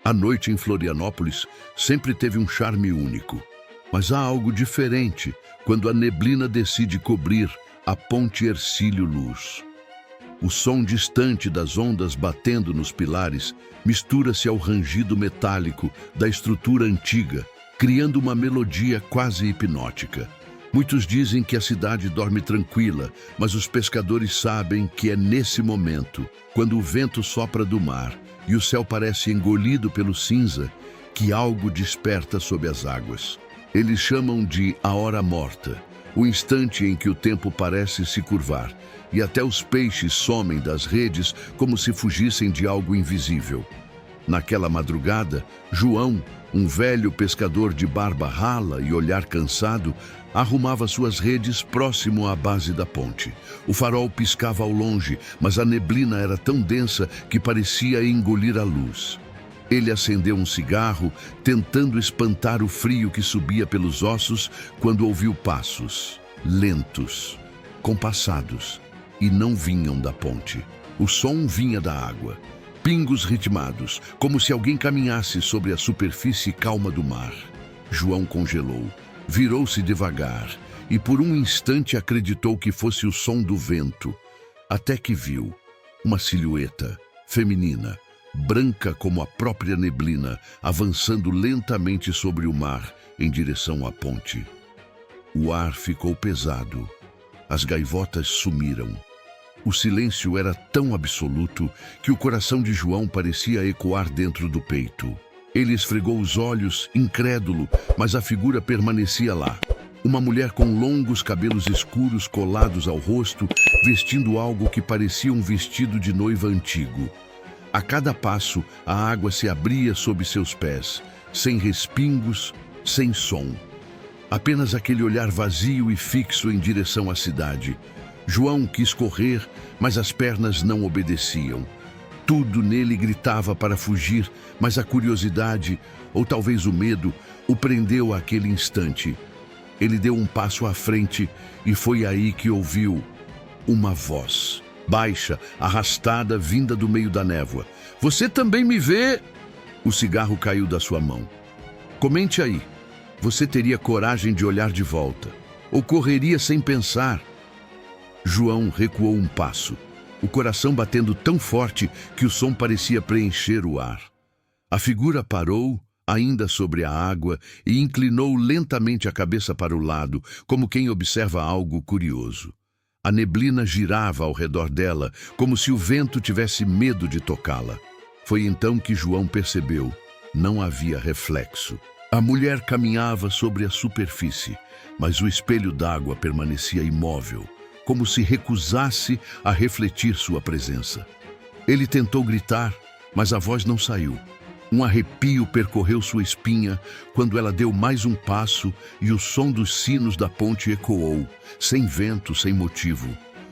A noite em Florianópolis sempre teve um charme único. Mas há algo diferente quando a neblina decide cobrir a Ponte Hercílio Luz. O som distante das ondas batendo nos pilares mistura-se ao rangido metálico da estrutura antiga, criando uma melodia quase hipnótica. Muitos dizem que a cidade dorme tranquila, mas os pescadores sabem que é nesse momento, quando o vento sopra do mar e o céu parece engolido pelo cinza, que algo desperta sob as águas. Eles chamam de a hora morta, o instante em que o tempo parece se curvar, e até os peixes somem das redes como se fugissem de algo invisível. Naquela madrugada, João, um velho pescador de barba rala e olhar cansado, arrumava suas redes próximo à base da ponte. O farol piscava ao longe, mas a neblina era tão densa que parecia engolir a luz. Ele acendeu um cigarro, tentando espantar o frio que subia pelos ossos quando ouviu passos, lentos, compassados, e não vinham da ponte. O som vinha da água. Pingos ritmados, como se alguém caminhasse sobre a superfície calma do mar. João congelou, virou-se devagar e por um instante acreditou que fosse o som do vento, até que viu uma silhueta feminina, branca como a própria neblina, avançando lentamente sobre o mar em direção à ponte. O ar ficou pesado, as gaivotas sumiram. O silêncio era tão absoluto que o coração de João parecia ecoar dentro do peito. Ele esfregou os olhos, incrédulo, mas a figura permanecia lá. Uma mulher com longos cabelos escuros colados ao rosto, vestindo algo que parecia um vestido de noiva antigo. A cada passo, a água se abria sob seus pés, sem respingos, sem som. Apenas aquele olhar vazio e fixo em direção à cidade. João quis correr, mas as pernas não obedeciam. Tudo nele gritava para fugir, mas a curiosidade, ou talvez o medo, o prendeu àquele instante. Ele deu um passo à frente e foi aí que ouviu uma voz, baixa, arrastada, vinda do meio da névoa. "Você também me vê?" O cigarro caiu da sua mão. "Comente aí. Você teria coragem de olhar de volta? Ou correria sem pensar?" João recuou um passo, o coração batendo tão forte que o som parecia preencher o ar. A figura parou, ainda sobre a água, e inclinou lentamente a cabeça para o lado, como quem observa algo curioso. A neblina girava ao redor dela, como se o vento tivesse medo de tocá-la. Foi então que João percebeu: não havia reflexo. A mulher caminhava sobre a superfície, mas o espelho d'água permanecia imóvel, como se recusasse a refletir sua presença. Ele tentou gritar, mas a voz não saiu. Um arrepio percorreu sua espinha quando ela deu mais um passo e o som dos sinos da ponte ecoou, sem vento, sem motivo.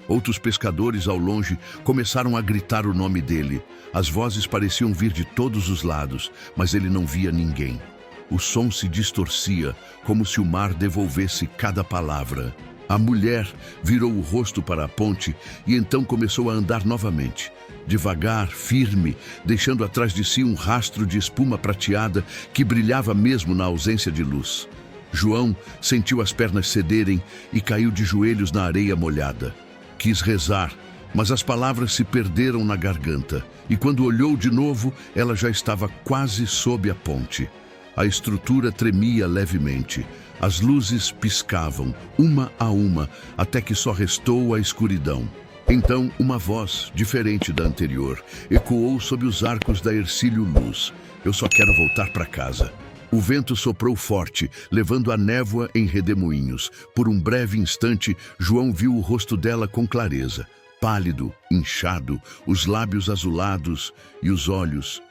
Outros pescadores ao longe começaram a gritar o nome dele. As vozes pareciam vir de todos os lados, mas ele não via ninguém. O som se distorcia, como se o mar devolvesse cada palavra. A mulher virou o rosto para a ponte e então começou a andar novamente. Devagar, firme, deixando atrás de si um rastro de espuma prateada que brilhava mesmo na ausência de luz. João sentiu as pernas cederem e caiu de joelhos na areia molhada. Quis rezar, mas as palavras se perderam na garganta, e quando olhou de novo, ela já estava quase sob a ponte. A estrutura tremia levemente. As luzes piscavam, uma a uma, até que só restou a escuridão. Então, uma voz, diferente da anterior, ecoou sob os arcos da Hercílio Luz. "Eu só quero voltar para casa." O vento soprou forte, levando a névoa em redemoinhos. Por um breve instante, João viu o rosto dela com clareza. Pálido, inchado, os lábios azulados e os olhos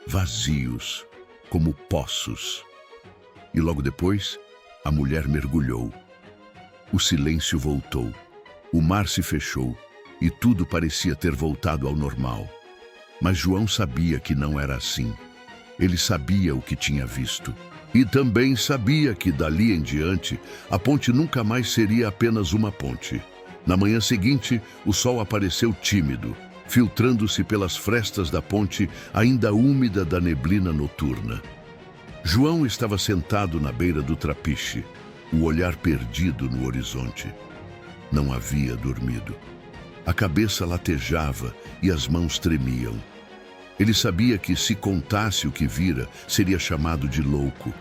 vazios, como poços. E logo depois, a mulher mergulhou. O silêncio voltou. O mar se fechou e tudo parecia ter voltado ao normal. Mas João sabia que não era assim. Ele sabia o que tinha visto. E também sabia que, dali em diante, a ponte nunca mais seria apenas uma ponte. Na manhã seguinte, o sol apareceu tímido. filtrando-se pelas frestas da ponte ainda úmida da neblina noturna. João estava sentado na beira do trapiche, o olhar perdido no horizonte. Não havia dormido. A cabeça latejava e as mãos tremiam. Ele sabia que, se contasse o que vira, seria chamado de louco.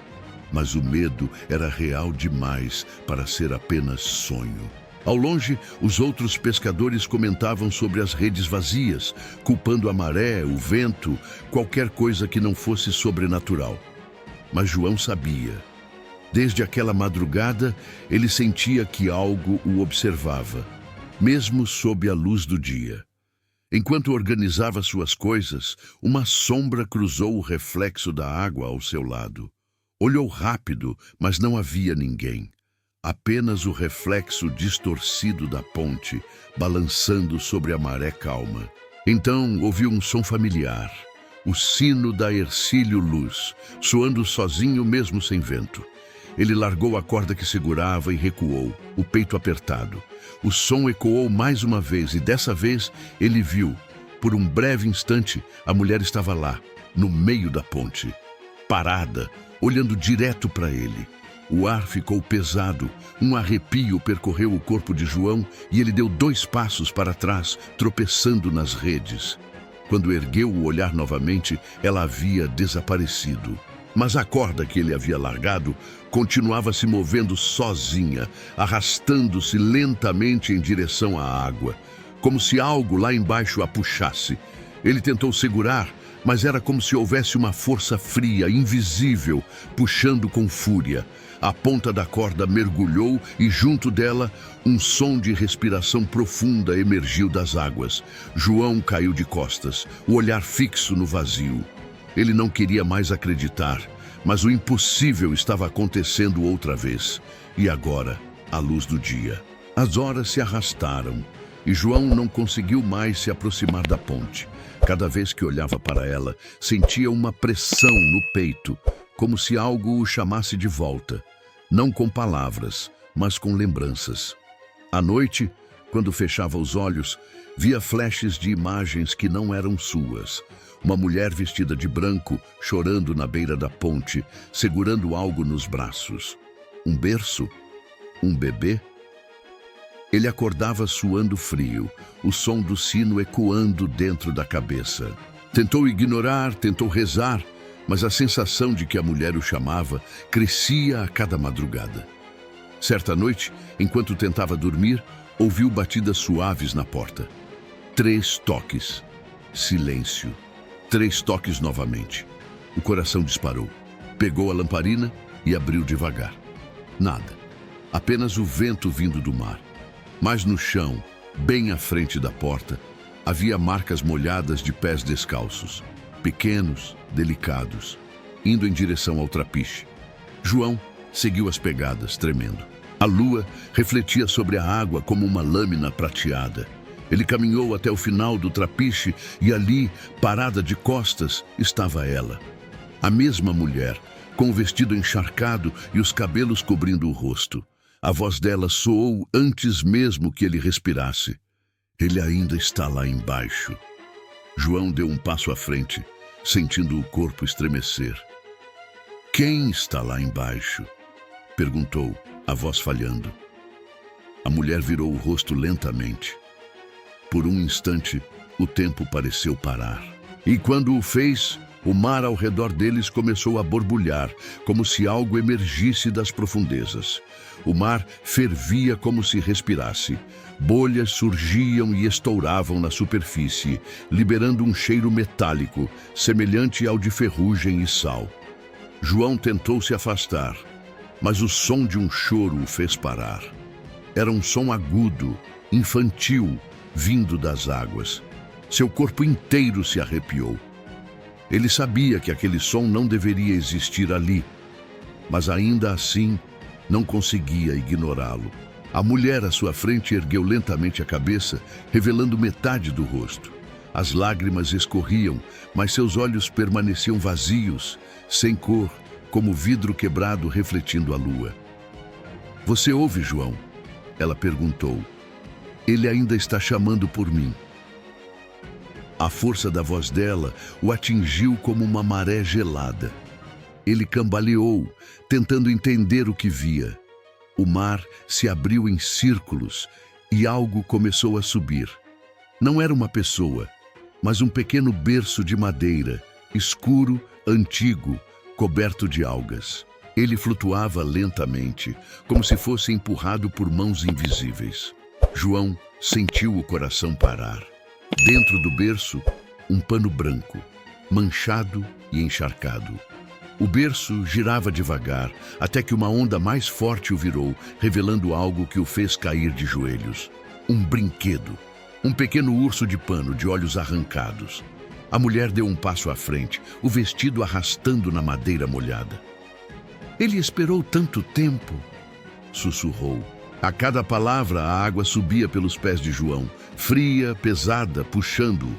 Mas o medo era real demais para ser apenas sonho. Ao longe, os outros pescadores comentavam sobre as redes vazias, culpando a maré, o vento, qualquer coisa que não fosse sobrenatural. Mas João sabia. Desde aquela madrugada, ele sentia que algo o observava, mesmo sob a luz do dia. Enquanto organizava suas coisas, uma sombra cruzou o reflexo da água ao seu lado. Olhou rápido, mas não havia ninguém. Apenas o reflexo distorcido da ponte, balançando sobre a maré calma. Então ouviu um som familiar, o sino da Hercílio Luz, soando sozinho mesmo sem vento. Ele largou a corda que segurava e recuou, o peito apertado. O som ecoou mais uma vez e dessa vez ele viu. Por um breve instante, a mulher estava lá, no meio da ponte, parada, olhando direto para ele. O ar ficou pesado, um arrepio percorreu o corpo de João e ele deu 2 passos para trás, tropeçando nas redes. Quando ergueu o olhar novamente, ela havia desaparecido. Mas a corda que ele havia largado continuava se movendo sozinha, arrastando-se lentamente em direção à água, como se algo lá embaixo a puxasse. Ele tentou segurar, mas era como se houvesse uma força fria, invisível, puxando com fúria. A ponta da corda mergulhou e, junto dela, um som de respiração profunda emergiu das águas. João caiu de costas, o olhar fixo no vazio. Ele não queria mais acreditar, mas o impossível estava acontecendo outra vez. E agora, à luz do dia. As horas se arrastaram e João não conseguiu mais se aproximar da ponte. Cada vez que olhava para ela, sentia uma pressão no peito, como se algo o chamasse de volta. Não com palavras, mas com lembranças. À noite, quando fechava os olhos, via flashes de imagens que não eram suas. Uma mulher vestida de branco, chorando na beira da ponte, segurando algo nos braços. Um berço? Um bebê? Ele acordava suando frio, o som do sino ecoando dentro da cabeça. Tentou ignorar, tentou rezar, mas a sensação de que a mulher o chamava crescia a cada madrugada. Certa noite, enquanto tentava dormir, ouviu batidas suaves na porta. 3 toques. Silêncio. 3 toques novamente. O coração disparou. Pegou a lamparina e abriu devagar. Nada. Apenas o vento vindo do mar. Mas no chão, bem à frente da porta, havia marcas molhadas de pés descalços. Pequenos, delicados, indo em direção ao trapiche. João seguiu as pegadas, tremendo. A lua refletia sobre a água como uma lâmina prateada. Ele caminhou até o final do trapiche e ali, parada de costas, estava ela. A mesma mulher, com o vestido encharcado e os cabelos cobrindo o rosto. A voz dela soou antes mesmo que ele respirasse. Ele ainda está lá embaixo. João deu um passo à frente, sentindo o corpo estremecer. Quem está lá embaixo? Perguntou, a voz falhando. A mulher virou o rosto lentamente. Por um instante, o tempo pareceu parar. E quando o fez, o mar ao redor deles começou a borbulhar, como se algo emergisse das profundezas. O mar fervia como se respirasse. Bolhas surgiam e estouravam na superfície, liberando um cheiro metálico, semelhante ao de ferrugem e sal. João tentou se afastar, mas o som de um choro o fez parar. Era um som agudo, infantil, vindo das águas. Seu corpo inteiro se arrepiou. Ele sabia que aquele som não deveria existir ali, mas ainda assim não conseguia ignorá-lo. A mulher à sua frente ergueu lentamente a cabeça, revelando metade do rosto. As lágrimas escorriam, mas seus olhos permaneciam vazios, sem cor, como vidro quebrado refletindo a lua. "Você ouve, João?" Ela perguntou. "Ele ainda está chamando por mim." A força da voz dela o atingiu como uma maré gelada. Ele cambaleou, tentando entender o que via. O mar se abriu em círculos e algo começou a subir. Não era uma pessoa, mas um pequeno berço de madeira, escuro, antigo, coberto de algas. Ele flutuava lentamente, como se fosse empurrado por mãos invisíveis. João sentiu o coração parar. Dentro do berço, um pano branco, manchado e encharcado. O berço girava devagar, até que uma onda mais forte o virou, revelando algo que o fez cair de joelhos. Um brinquedo. Um pequeno urso de pano de olhos arrancados. A mulher deu um passo à frente, o vestido arrastando na madeira molhada. Ele esperou tanto tempo, sussurrou. A cada palavra, a água subia pelos pés de João, fria, pesada, puxando-o.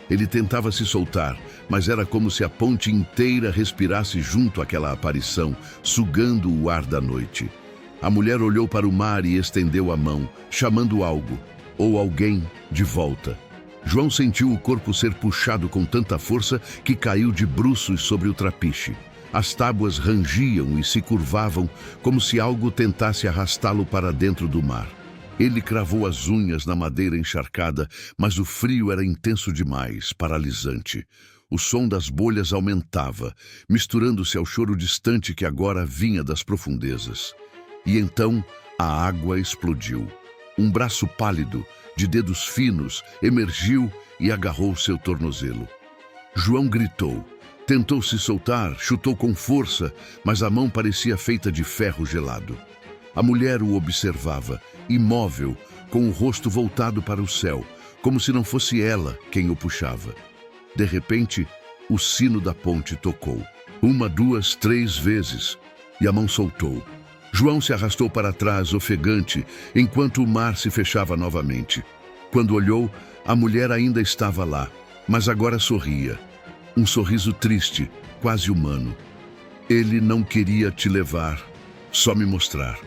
Ele tentava se soltar, mas era como se a ponte inteira respirasse junto àquela aparição, sugando o ar da noite. A mulher olhou para o mar e estendeu a mão, chamando algo, ou alguém, de volta. João sentiu o corpo ser puxado com tanta força que caiu de bruços sobre o trapiche. As tábuas rangiam e se curvavam, como se algo tentasse arrastá-lo para dentro do mar. Ele cravou as unhas na madeira encharcada, mas o frio era intenso demais, paralisante. O som das bolhas aumentava, misturando-se ao choro distante que agora vinha das profundezas. E então a água explodiu. Um braço pálido, de dedos finos, emergiu e agarrou seu tornozelo. João gritou. Tentou se soltar, chutou com força, mas a mão parecia feita de ferro gelado. A mulher o observava, imóvel, com o rosto voltado para o céu, como se não fosse ela quem o puxava. De repente, o sino da ponte tocou. 1, 2, 3 vezes, e a mão soltou. João se arrastou para trás, ofegante, enquanto o mar se fechava novamente. Quando olhou, a mulher ainda estava lá, mas agora sorria. Um sorriso triste, quase humano. Ele não queria te levar, só me mostrar.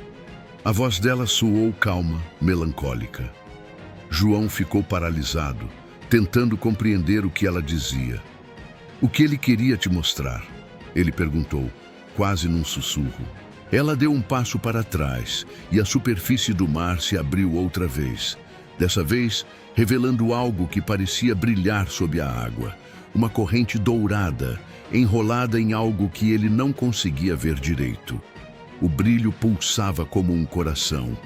A voz dela soou calma, melancólica. João ficou paralisado, tentando compreender o que ela dizia. O que ele queria te mostrar? Ele perguntou, quase num sussurro. Ela deu um passo para trás e a superfície do mar se abriu outra vez. Dessa vez, revelando algo que parecia brilhar sob a água. Uma corrente dourada, enrolada em algo que ele não conseguia ver direito. O brilho pulsava como um coração,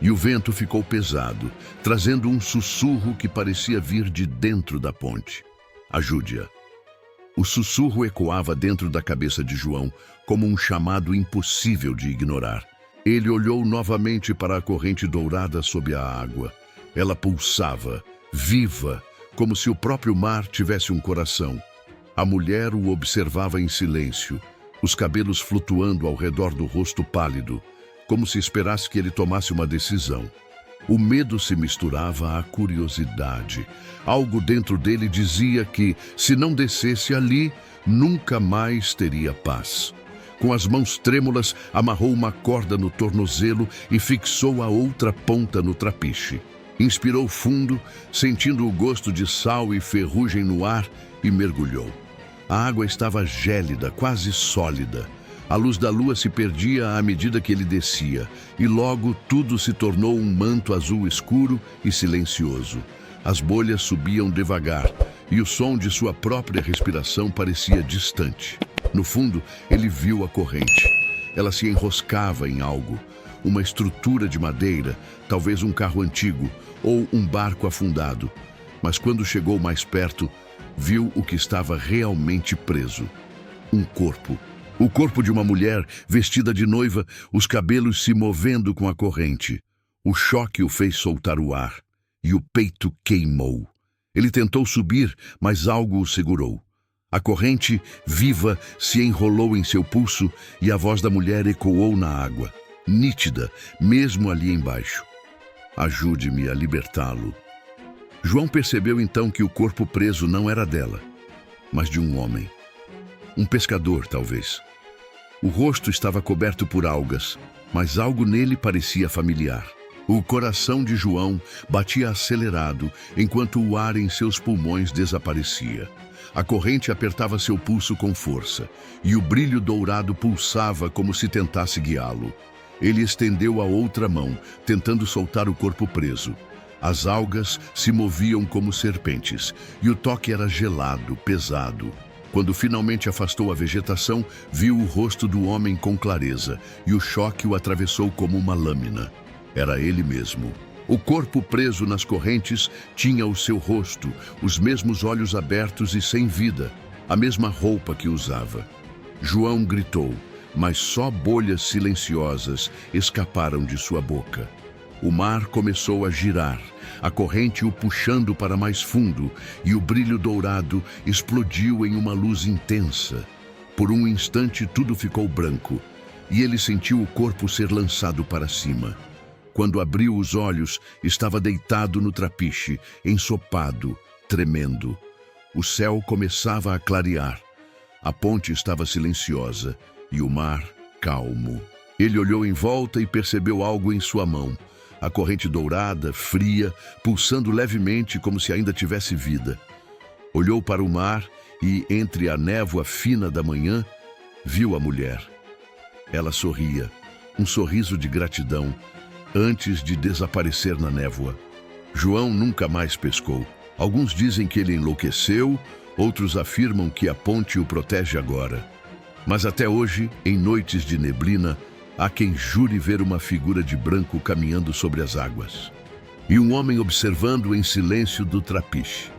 e o vento ficou pesado, trazendo um sussurro que parecia vir de dentro da ponte. Ajude-a. O sussurro ecoava dentro da cabeça de João, como um chamado impossível de ignorar. Ele olhou novamente para a corrente dourada sob a água. Ela pulsava, viva, como se o próprio mar tivesse um coração. A mulher o observava em silêncio, os cabelos flutuando ao redor do rosto pálido, como se esperasse que ele tomasse uma decisão. O medo se misturava à curiosidade. Algo dentro dele dizia que, se não descesse ali, nunca mais teria paz. Com as mãos trêmulas, amarrou uma corda no tornozelo e fixou a outra ponta no trapiche. Inspirou fundo, sentindo o gosto de sal e ferrugem no ar, e mergulhou. A água estava gélida, quase sólida. A luz da lua se perdia à medida que ele descia, e logo tudo se tornou um manto azul escuro e silencioso. As bolhas subiam devagar, e o som de sua própria respiração parecia distante. No fundo, ele viu a corrente. Ela se enroscava em algo. Uma estrutura de madeira, talvez um carro antigo ou um barco afundado. Mas quando chegou mais perto, viu o que estava realmente preso. Um corpo. O corpo de uma mulher vestida de noiva, os cabelos se movendo com a corrente. O choque o fez soltar o ar, e o peito queimou. Ele tentou subir, mas algo o segurou. A corrente, viva, se enrolou em seu pulso e a voz da mulher ecoou na água, nítida, mesmo ali embaixo. Ajude-me a libertá-lo. João percebeu então que o corpo preso não era dela, mas de um homem. Um pescador, talvez. O rosto estava coberto por algas, mas algo nele parecia familiar. O coração de João batia acelerado enquanto o ar em seus pulmões desaparecia. A corrente apertava seu pulso com força e o brilho dourado pulsava como se tentasse guiá-lo. Ele estendeu a outra mão, tentando soltar o corpo preso. As algas se moviam como serpentes e o toque era gelado, pesado. Quando finalmente afastou a vegetação, viu o rosto do homem com clareza e o choque o atravessou como uma lâmina. Era ele mesmo. O corpo preso nas correntes tinha o seu rosto, os mesmos olhos abertos e sem vida, a mesma roupa que usava. João gritou, mas só bolhas silenciosas escaparam de sua boca. O mar começou a girar, a corrente o puxando para mais fundo, e o brilho dourado explodiu em uma luz intensa. Por um instante tudo ficou branco, e ele sentiu o corpo ser lançado para cima. Quando abriu os olhos, estava deitado no trapiche, ensopado, tremendo. O céu começava a clarear. A ponte estava silenciosa e o mar calmo. Ele olhou em volta e percebeu algo em sua mão. A corrente dourada, fria, pulsando levemente como se ainda tivesse vida. Olhou para o mar e, entre a névoa fina da manhã, viu a mulher. Ela sorria, um sorriso de gratidão, antes de desaparecer na névoa. João nunca mais pescou. Alguns dizem que ele enlouqueceu, outros afirmam que a ponte o protege agora. Mas até hoje, em noites de neblina, há quem jure ver uma figura de branco caminhando sobre as águas. E um homem observando em silêncio do trapiche.